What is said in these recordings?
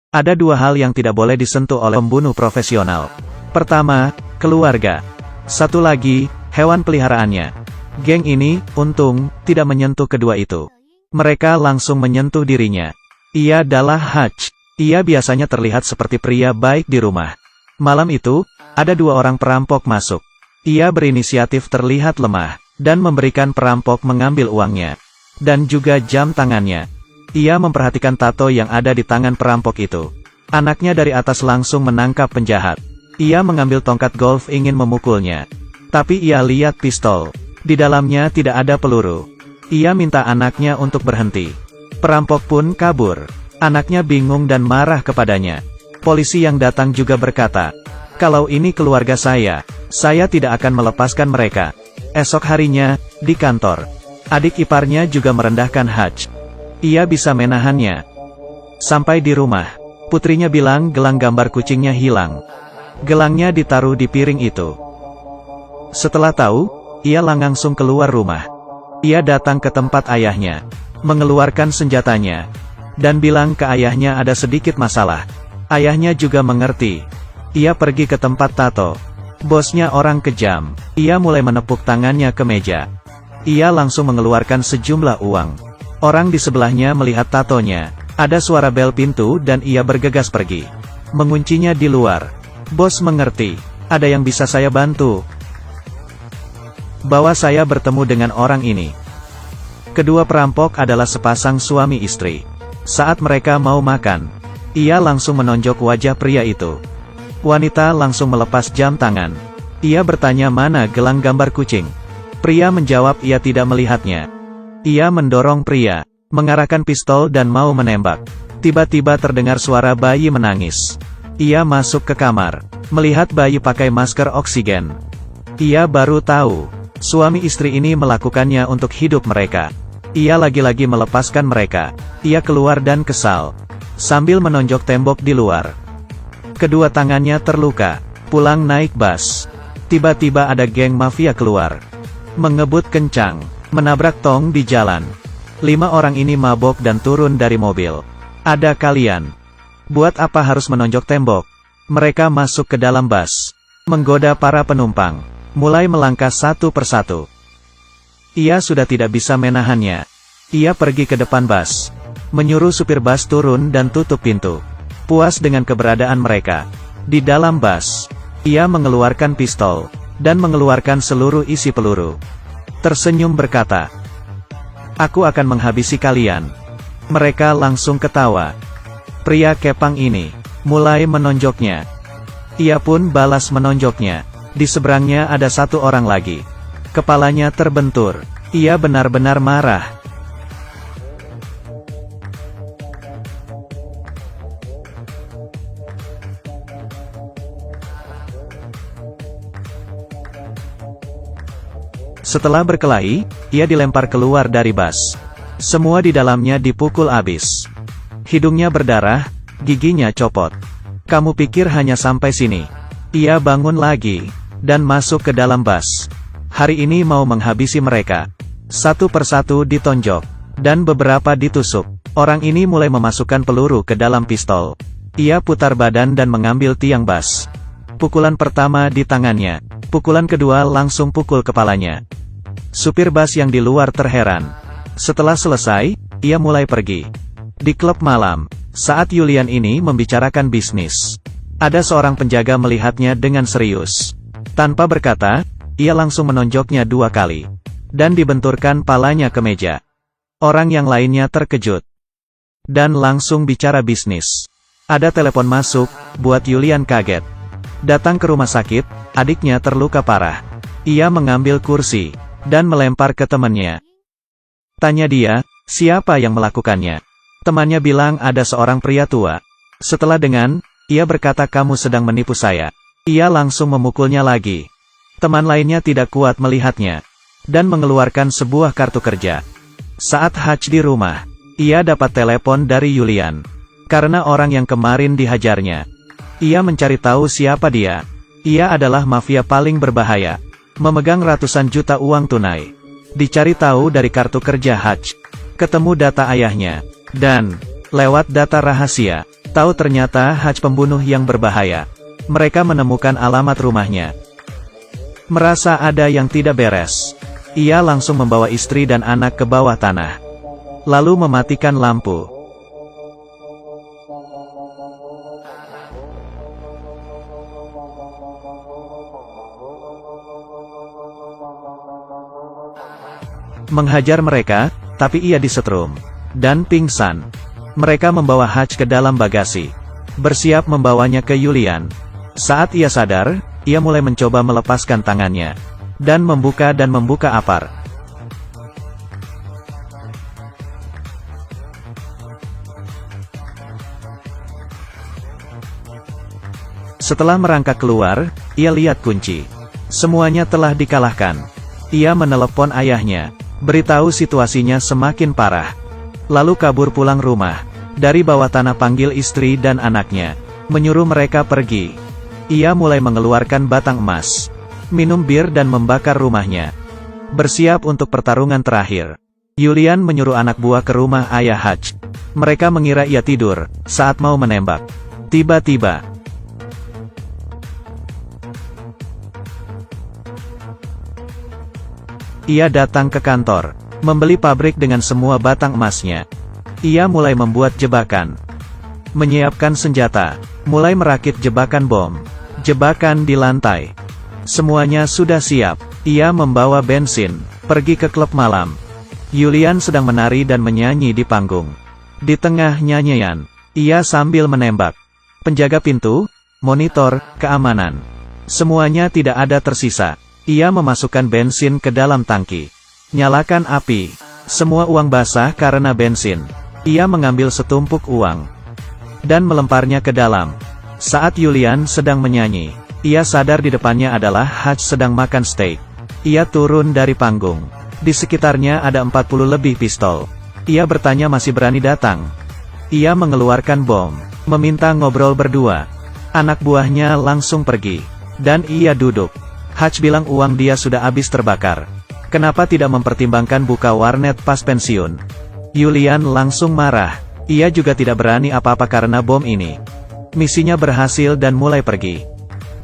Ada dua hal yang tidak boleh disentuh oleh pembunuh profesional. Pertama, keluarga. Satu lagi, hewan peliharaannya. Geng ini, untung, tidak menyentuh kedua itu. Mereka langsung menyentuh dirinya. Ia adalah Hutch. Ia biasanya terlihat seperti pria baik di rumah. Malam itu, ada dua orang perampok masuk. Ia berinisiatif terlihat lemah, dan memberikan perampok mengambil uangnya. Dan juga jam tangannya. Ia memperhatikan tato yang ada di tangan perampok itu. Anaknya dari atas langsung menangkap penjahat. Ia mengambil tongkat golf ingin memukulnya. Tapi ia lihat pistol. Di dalamnya tidak ada peluru. Ia minta anaknya untuk berhenti. Perampok pun kabur. Anaknya bingung dan marah kepadanya. Polisi yang datang juga berkata, "Kalau ini keluarga saya tidak akan melepaskan mereka." Esok harinya, di kantor, adik iparnya juga merendahkan Hutch. Ia bisa menahannya. Sampai di rumah, putrinya bilang gelang gambar kucingnya hilang. Gelangnya ditaruh di piring itu. Setelah tahu, ia langsung keluar rumah. Ia datang ke tempat ayahnya, mengeluarkan senjatanya, dan bilang ke ayahnya ada sedikit masalah. Ayahnya juga mengerti. Ia pergi ke tempat tato. Bosnya orang kejam. Ia mulai menepuk tangannya ke meja. Ia langsung mengeluarkan sejumlah uang. Orang di sebelahnya melihat tatonya. Ada suara bel pintu dan ia bergegas pergi. Menguncinya di luar. Bos mengerti. Ada yang bisa saya bantu? Bawa saya bertemu dengan orang ini. Kedua perampok adalah sepasang suami istri. Saat mereka mau makan, ia langsung menonjok wajah pria itu. Wanita langsung melepas jam tangan. Ia bertanya mana gelang gambar kucing. Pria menjawab ia tidak melihatnya. Ia mendorong pria, mengarahkan pistol dan mau menembak. Tiba-tiba terdengar suara bayi menangis. Ia masuk ke kamar, melihat bayi pakai masker oksigen. Ia baru tahu, suami istri ini melakukannya untuk hidup mereka. Ia lagi-lagi melepaskan mereka. Ia keluar dan kesal, sambil menonjok tembok di luar. Kedua tangannya terluka. Pulang naik bus. Tiba-tiba ada geng mafia keluar. Mengebut kencang, menabrak tong di jalan. 5 orang ini mabok dan turun dari mobil. Ada kalian. Buat apa harus menonjok tembok? Mereka masuk ke dalam bus, menggoda para penumpang, mulai melangkah satu persatu. Ia sudah tidak bisa menahannya. Ia pergi ke depan bus, menyuruh supir bus turun dan tutup pintu. Puas dengan keberadaan mereka di dalam bus, ia mengeluarkan pistol, dan mengeluarkan seluruh isi peluru. Tersenyum berkata, "Aku akan menghabisi kalian." Mereka langsung ketawa. Pria kepang ini mulai menonjoknya. Ia pun balas menonjoknya. Di seberangnya ada satu orang lagi. Kepalanya terbentur. Ia benar-benar marah. Setelah berkelahi, ia dilempar keluar dari bus. Semua di dalamnya dipukul abis. Hidungnya berdarah, giginya copot. Kamu pikir hanya sampai sini? Ia bangun lagi, dan masuk ke dalam bus. Hari ini mau menghabisi mereka. Satu persatu ditonjok, dan beberapa ditusuk. Orang ini mulai memasukkan peluru ke dalam pistol. Ia putar badan dan mengambil tiang bus. Pukulan pertama di tangannya. Pukulan kedua langsung pukul kepalanya. Supir bus yang di luar terheran. Setelah selesai, ia mulai pergi. Di klub malam, saat Julian ini membicarakan bisnis, ada seorang penjaga melihatnya dengan serius. Tanpa berkata, ia langsung menonjoknya 2 kali. Dan dibenturkan palanya ke meja. Orang yang lainnya terkejut. Dan langsung bicara bisnis. Ada telepon masuk, buat Julian kaget. Datang ke rumah sakit, adiknya terluka parah. Ia mengambil kursi, dan melempar ke temannya. Tanya dia, siapa yang melakukannya? Temannya bilang ada seorang pria tua. Setelah dengan, ia berkata kamu sedang menipu saya. Ia langsung memukulnya lagi. Teman lainnya tidak kuat melihatnya, dan mengeluarkan sebuah kartu kerja. Saat Hutch di rumah, ia dapat telepon dari Julian. Karena orang yang kemarin dihajarnya. Ia mencari tahu siapa dia. Ia adalah mafia paling berbahaya. Memegang ratusan juta uang tunai. Dicari tahu dari kartu kerja Hutch. Ketemu data ayahnya. Dan, lewat data rahasia, Tahu ternyata Haj pembunuh yang berbahaya. Mereka menemukan alamat rumahnya. Merasa ada yang tidak beres. Ia langsung membawa istri dan anak ke bawah tanah. Lalu mematikan lampu. Menghajar mereka, tapi ia disetrum. Dan pingsan. Mereka membawa Haj ke dalam bagasi. Bersiap membawanya ke Yulian. Saat ia sadar, ia mulai mencoba melepaskan tangannya. Dan membuka apar. Setelah merangkak keluar, ia lihat kunci. Semuanya telah dikalahkan. Ia menelepon ayahnya. Beritahu situasinya semakin parah. Lalu kabur pulang rumah. Dari bawah tanah panggil istri dan anaknya. Menyuruh mereka pergi. Ia mulai mengeluarkan batang emas. Minum bir dan membakar rumahnya. Bersiap untuk pertarungan terakhir. Yulian menyuruh anak buah ke rumah ayah Haj. Mereka mengira ia tidur, saat mau menembak. Tiba-tiba, ia datang ke kantor, membeli pabrik dengan semua batang emasnya. Ia mulai membuat jebakan. Menyiapkan senjata, mulai merakit jebakan bom. Jebakan di lantai. Semuanya sudah siap. Ia membawa bensin, pergi ke klub malam. Yulian sedang menari dan menyanyi di panggung. Di tengah nyanyian, ia sambil menembak. Penjaga pintu, monitor, keamanan. Semuanya tidak ada tersisa. Ia memasukkan bensin ke dalam tangki. Nyalakan api. Semua uang basah karena bensin. Ia mengambil setumpuk uang. Dan melemparnya ke dalam. Saat Yulian sedang menyanyi, ia sadar di depannya adalah Haj sedang makan steak. Ia turun dari panggung. Di sekitarnya ada 40 lebih pistol. Ia bertanya masih berani datang. Ia mengeluarkan bom, meminta ngobrol berdua. Anak buahnya langsung pergi. Dan ia duduk. Haj bilang uang dia sudah habis terbakar. Kenapa tidak mempertimbangkan buka warnet pas pensiun? Yulian langsung marah. Ia juga tidak berani apa-apa karena bom ini. Misinya berhasil dan mulai pergi.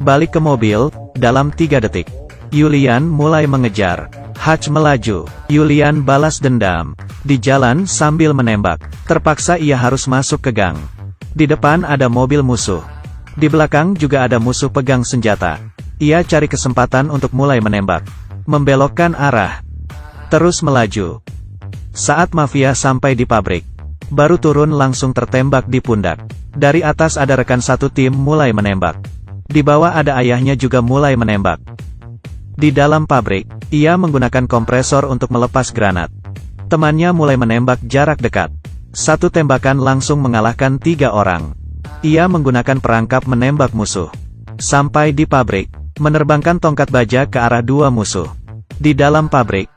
Balik ke mobil, dalam 3 detik. Yulian mulai mengejar. Haj melaju. Yulian balas dendam. Di jalan sambil menembak. Terpaksa ia harus masuk ke gang. Di depan ada mobil musuh. Di belakang juga ada musuh pegang senjata. Ia cari kesempatan untuk mulai menembak. Membelokkan arah. Terus melaju. Saat mafia sampai di pabrik, baru turun langsung tertembak di pundak. Dari atas ada rekan satu tim mulai menembak. Di bawah ada ayahnya juga mulai menembak. Di dalam pabrik, ia menggunakan kompresor untuk melepas granat. Temannya mulai menembak jarak dekat. Satu tembakan langsung mengalahkan 3 orang. Ia menggunakan perangkap menembak musuh. Sampai di pabrik, menerbangkan tongkat baja ke arah 2 musuh. Di dalam pabrik,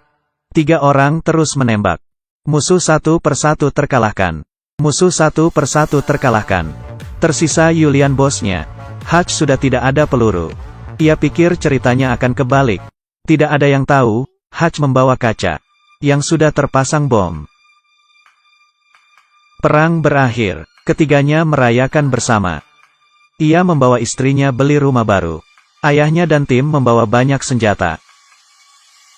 3 orang terus menembak. Musuh satu persatu terkalahkan. Musuh satu persatu terkalahkan. Tersisa Yulian bosnya. Haj sudah tidak ada peluru. Ia pikir ceritanya akan kebalik. Tidak ada yang tahu, Haj membawa kaca yang sudah terpasang bom. Perang berakhir. Ketiganya merayakan bersama. Ia membawa istrinya beli rumah baru. Ayahnya dan tim membawa banyak senjata.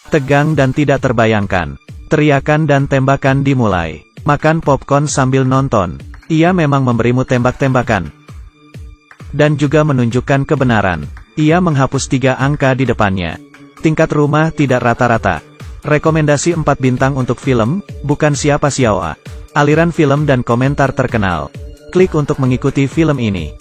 Tegang dan tidak terbayangkan. Teriakan dan tembakan dimulai. Makan popcorn sambil nonton. Ia memang memberimu tembak-tembakan. Dan juga menunjukkan kebenaran. Ia menghapus 3 angka di depannya. Tingkat rumah tidak rata-rata. Rekomendasi 4 bintang untuk film, bukan siapa Xiaoa. Aliran film dan komentar terkenal. Klik untuk mengikuti film ini.